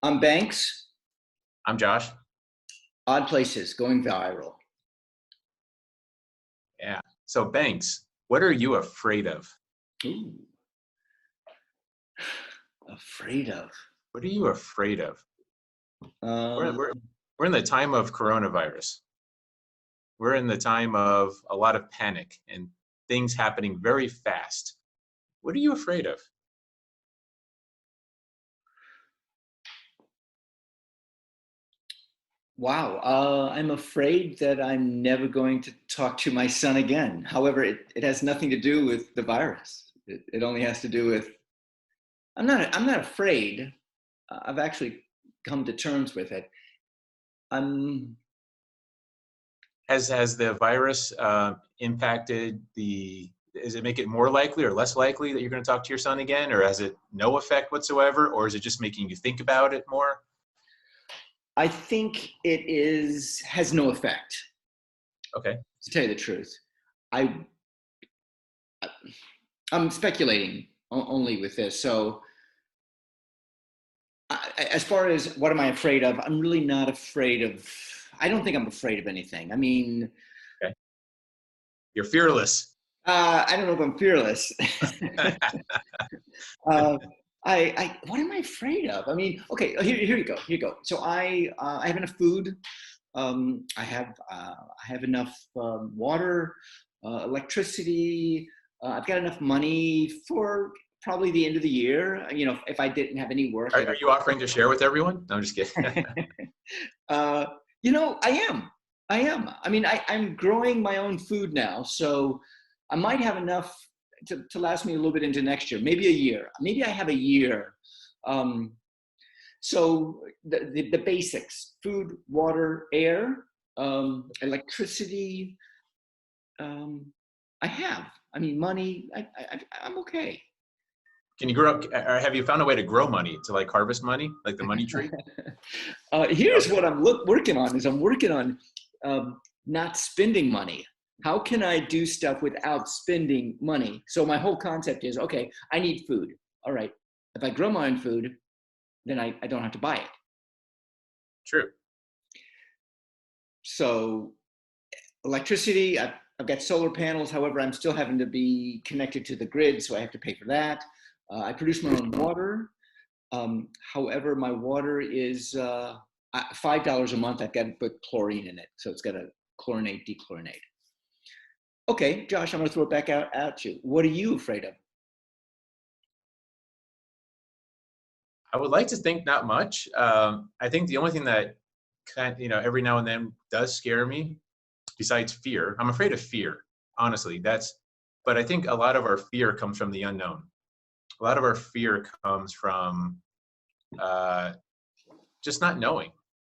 I'm Banks. I'm Josh. Odd places going viral. Yeah. So Banks, what are you afraid of? Ooh, afraid of. What are you afraid of? We're, Um, we're, we're in the time of coronavirus. We're in the time of a lot of panic and things happening very fast. What are you afraid of? wow. I'm afraid that I'm never going to talk to my son again. However, it has nothing to do with the virus. It only has to do with. I'm not afraid. I've actually come to terms with it. I'm. Has the virus impacted the? Does it make it more likely or less likely that you're going to talk to your son again, or has it no effect whatsoever, or is it just making you think about it more? I think it is has no effect. Okay. To tell you the truth, I I'm speculating only with this. So as far as what am I afraid of, I'm really not afraid of. I don't think I'm afraid of anything. I mean, Okay. You're fearless. I don't know if I'm fearless. uh, what am I afraid of? I mean, okay, here you go. Here you go. So I have enough food. I have enough water, electricity. I've got enough money for probably the end of the year. You know, if I didn't have any work, Are you offering to share with everyone? No, I'm just kidding. uh, you know, I am. I am. I mean, I'm growing my own food now, so I might have enough to last me a little bit into next year, maybe a year. Maybe I have a year. Um, so the basics: food, water, air, electricity. Um, I have. I mean, money. I'm okay. Can you grow up, or have you found a way to grow money, to like harvest money, like the money tree? Here's Okay. what I'm working on: is I'm working on not spending money. How can I do stuff without spending money? So my whole concept is, okay, I need food. All right, if I grow my own food, then I don't have to buy it. True. So electricity, I've got solar panels. However, I'm still having to be connected to the grid, so I have to pay for that. I produce my own water. However, my water is $5 a month. I've got to put chlorine in it, so it's got to chlorinate, dechlorinate. Okay, Josh, I'm going to throw it back out at you. What are you afraid of? I would like to think not much. I think the only thing that every now and then does scare me, besides fear, I'm afraid of fear. Honestly, but I think a lot of our fear comes from the unknown. A lot of our fear comes from uh, just not knowing,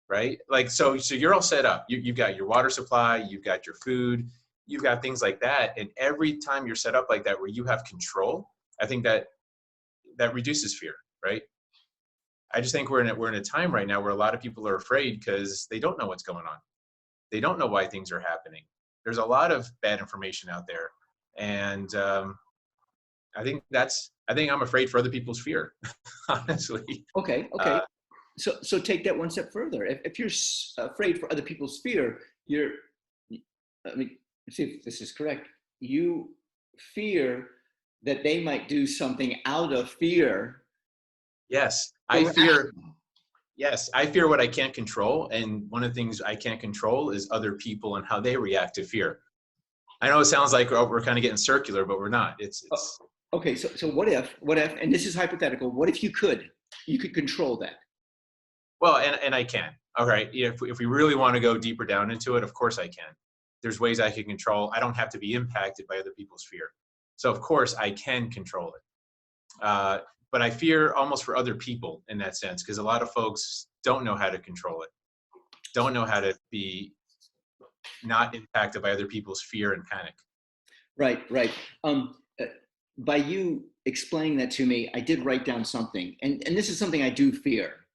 right? Like, so you're all set up. You've got your water supply, you've got your food, you've got things like that. And every time you're set up like that, where you have control, I think that reduces fear, right? I just think we're in a time right now where a lot of people are afraid because they don't know what's going on. They don't know why things are happening. There's a lot of bad information out there, and I think I'm afraid for other people's fear, honestly. Okay, okay. Uh, So take that one step further. If you're afraid for other people's fear, you're, I mean, see if this is correct. You fear that they might do something out of fear, yes, I fear. irrational. Yes, I fear what I can't control, and one of the things I can't control is other people and how they react to fear. I know it sounds like we're kind of getting circular, but we're not. It's Okay, so what if, and this is hypothetical, what if you could control that? Well, and I can. All right, if we really want to go deeper down into it, of course I can. There's ways I can control. I don't have to be impacted by other people's fear. So of course I can control it. But I fear almost for other people in that sense because a lot of folks don't know how to control it, don't know how to be not impacted by other people's fear and panic. Right, right. By you explaining that to me, I did write down something, and this is something I do fear.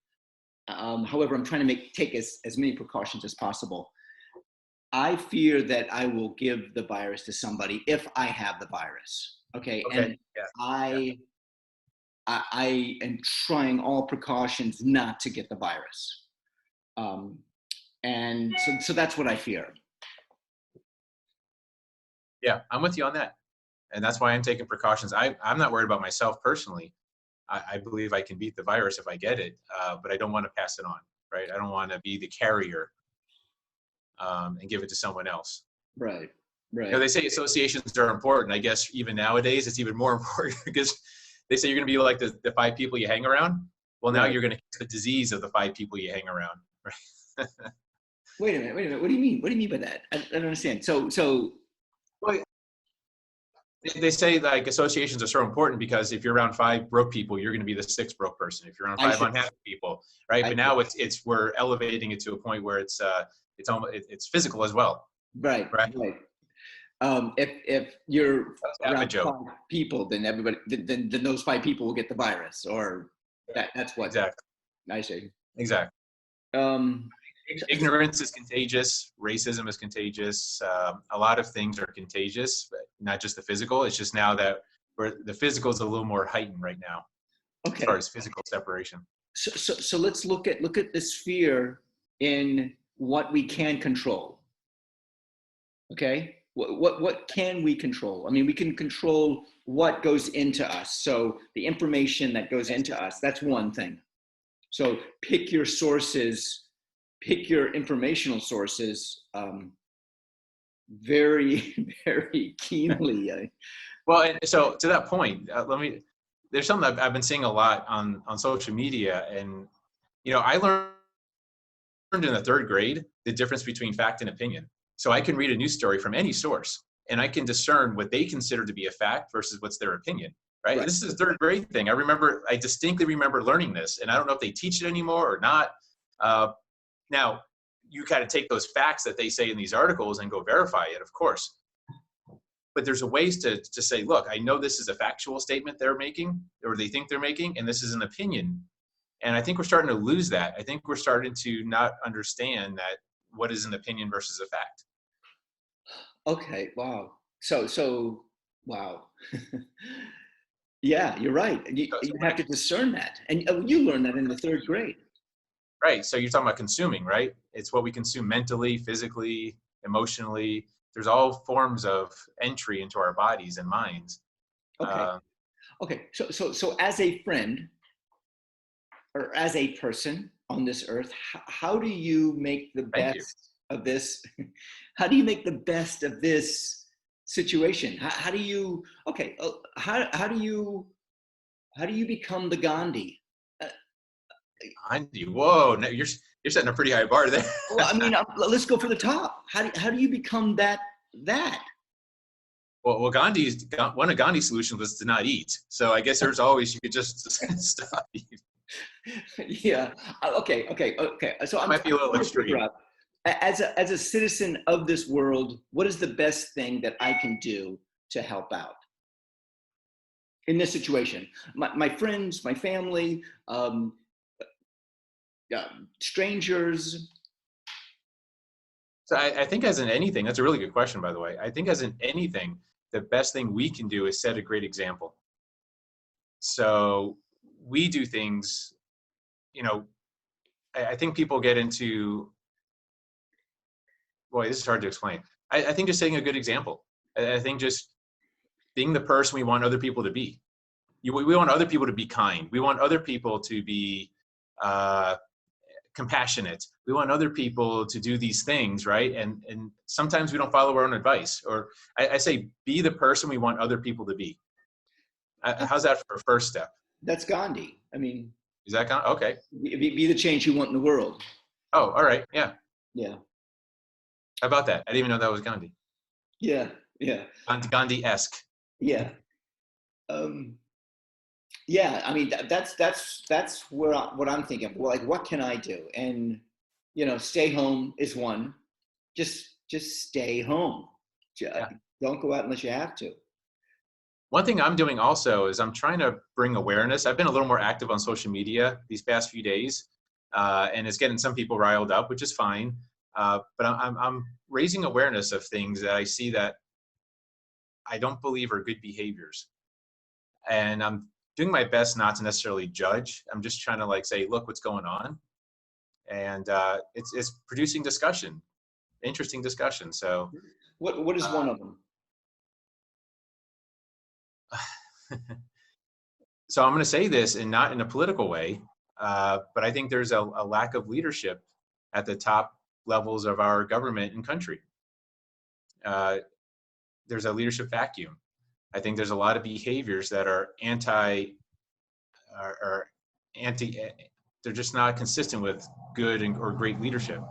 However, I'm trying to take as many precautions as possible. I fear that I will give the virus to somebody if I have the virus. Okay, Okay. and Yeah. Yeah. I I am trying all precautions not to get the virus. Um, and so that's what I fear. Yeah, I'm with you on that. And that's why I'm taking precautions. I'm not worried about myself personally. I believe I can beat the virus if I get it, but I don't want to pass it on, right? I don't want to be the carrier and give it to someone else. Right, You know, right. they say associations are important. I guess even nowadays it's even more important because they say you're going to be like the 5 people you hang around. Well, now Right. you're going to get the disease of the 5 people you hang around, right? Wait a minute, wait a minute. What do you mean? What do you mean by that? I don't understand. So Well, they say like associations are so important because if you're around 5 broke people, you're going to be the 6th broke person. If you're around I 5 see. unhappy people, right? I But see. now it's we're elevating it to a point where it's almost it's physical as well, Right, right? right. If you're That's half a around joke. 5 people, then everybody, then those 5 people will get the virus, or that's what Exactly. I say. Exactly. Um, Ignorance is contagious. Racism is contagious. A lot of things are contagious, but not just the physical. It's just now that the physical is a little more heightened right now as far okay, as physical separation. so let's look at this fear in what we can control. Okay, what can we control? I mean, we can control what goes into us. So the information that goes into us, that's one thing. So pick your sources, pick your informational sources very, very keenly. Well, and so to that point, there's something I've been seeing a lot on social media, and you know, I learned in the 3rd grade the difference between fact and opinion. So I can read a news story from any source, and I can discern what they consider to be a fact versus what's their opinion. Right? Right. This is a 3rd grade thing. I distinctly remember learning this, and I don't know if they teach it anymore or not. Uh, Now, you kind of take those facts that they say in these articles and go verify it, of course. But there's a ways to say, look, I know this is a factual statement they're making, or they think they're making, and this is an opinion. And I think we're starting to lose that. I think we're starting to not understand that what is an opinion versus a fact. Okay. Wow. Wow. Yeah, you're right. So You when have to discern that, and you learned that in the 3rd grade. right. So you're talking about consuming, right? It's what we consume mentally, physically, emotionally. There's all forms of entry into our bodies and minds. Okay. Uh, Okay. So as a friend or as a person on this earth, how do you make the Thank you. best of this? How do you make the best of this situation? How do you? Okay. How do you become the Gandhi? Uh, Andy, whoa, no, you're setting a pretty high bar there. well, I mean, let's go for the top. How do you become that? Well, Gandhi's one of Gandhi's solutions was to not eat. So I guess there's always you could just stop eating. Yeah. Okay. So That I'm might be a little trying to figure extreme. out, as a citizen of this world, what is the best thing that I can do to help out in this situation? My friends, my family, strangers. So I think as in anything, that's a really good question, by the way. I think as in anything, the best thing we can do is set a great example. So we do things, you know, I think people get into, boy, this is hard to explain. I think just setting a good example. I think just being the person we want other people to be. We want other people to be kind. We want other people to be uh, compassionate. We want other people to do these things, right? And sometimes we don't follow our own advice. Or I say, be the person we want other people to be. How's that for a first step? That's Gandhi. I mean, Is that okay? be the change you want in the world. Oh, all right. Yeah. Yeah. How about that? I didn't even know that was Gandhi. Yeah. Yeah. Gandhi-esque. Yeah. Um, yeah. I mean, that's where what I'm thinking of. Well, like, what can I do? And stay home is one. Just stay home. Yeah. Don't go out unless you have to. One thing I'm doing also is I'm trying to bring awareness. I've been a little more active on social media these past few days, and it's getting some people riled up, which is fine. But I'm raising awareness of things that I see that I don't believe are good behaviors, and I'm doing my best not to necessarily judge. I'm just trying to like say, look, what's going on, and it's producing discussion, interesting discussion. So, What is one of them? so I'm going to say this, and not in a political way, but I think there's a lack of leadership at the top levels of our government and country. There's a leadership vacuum. I think there's a lot of behaviors that are anti. They're just not consistent with good or great leadership.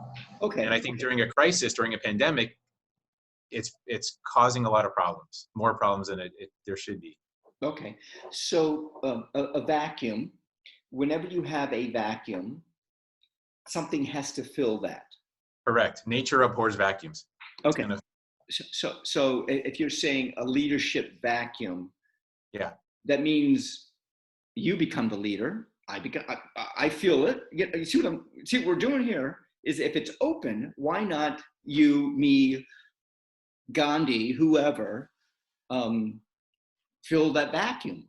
Okay. And I think during a crisis, during a pandemic, it's causing a lot of problems, more problems than there should be. Okay. So a vacuum, whenever you have a vacuum, something has to fill that. Correct. Nature abhors vacuums. Okay. So if you're saying a leadership vacuum, yeah, that means you become the leader. I feel it. You see what we're doing here is, if it's open, why not you, me, Gandhi, whoever, fill that vacuum?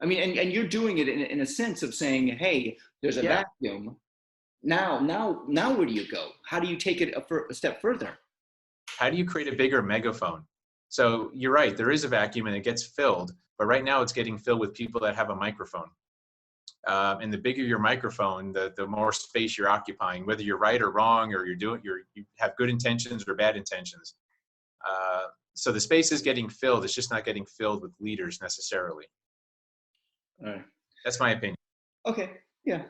I mean, and you're doing it in a sense of saying, hey, there's a vacuum. Now where do you go? How do you take it a step further? How do you create a bigger megaphone? So you're right, there is a vacuum and it gets filled, but right now it's getting filled with people that have a microphone. And the bigger your microphone, the more space you're occupying, whether you're right or wrong, or you have good intentions or bad intentions. So the space is getting filled. It's just not getting filled with leaders necessarily. All right. That's my opinion. Okay. Yeah.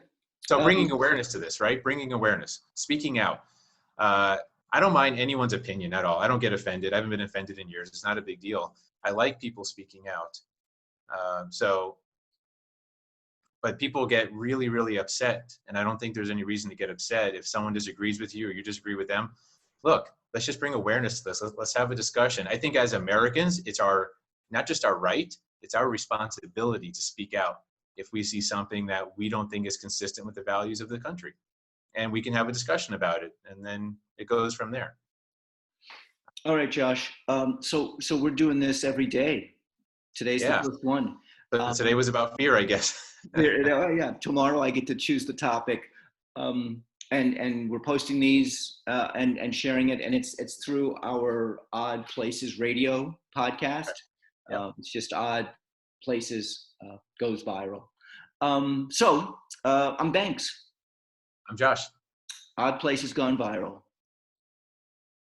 So bringing awareness to this, right? Bringing awareness, speaking out. I don't mind anyone's opinion at all. I don't get offended. I haven't been offended in years. It's not a big deal. I like people speaking out. But people get really, really upset. And I don't think there's any reason to get upset if someone disagrees with you or you disagree with them. Look, let's just bring awareness to this. Let's have a discussion. I think as Americans, it's not just our right, it's our responsibility to speak out if we see something that we don't think is consistent with the values of the country. And we can have a discussion about it, and then it goes from there. All right, Josh. So we're doing this every day. Today's the first one. But today was about fear, I guess. Yeah. Tomorrow I get to choose the topic, and we're posting these and sharing it, and it's through our Odd Places Radio podcast. It's just Odd Places goes viral. So I'm Banks. I'm Josh. Odd Places gone viral.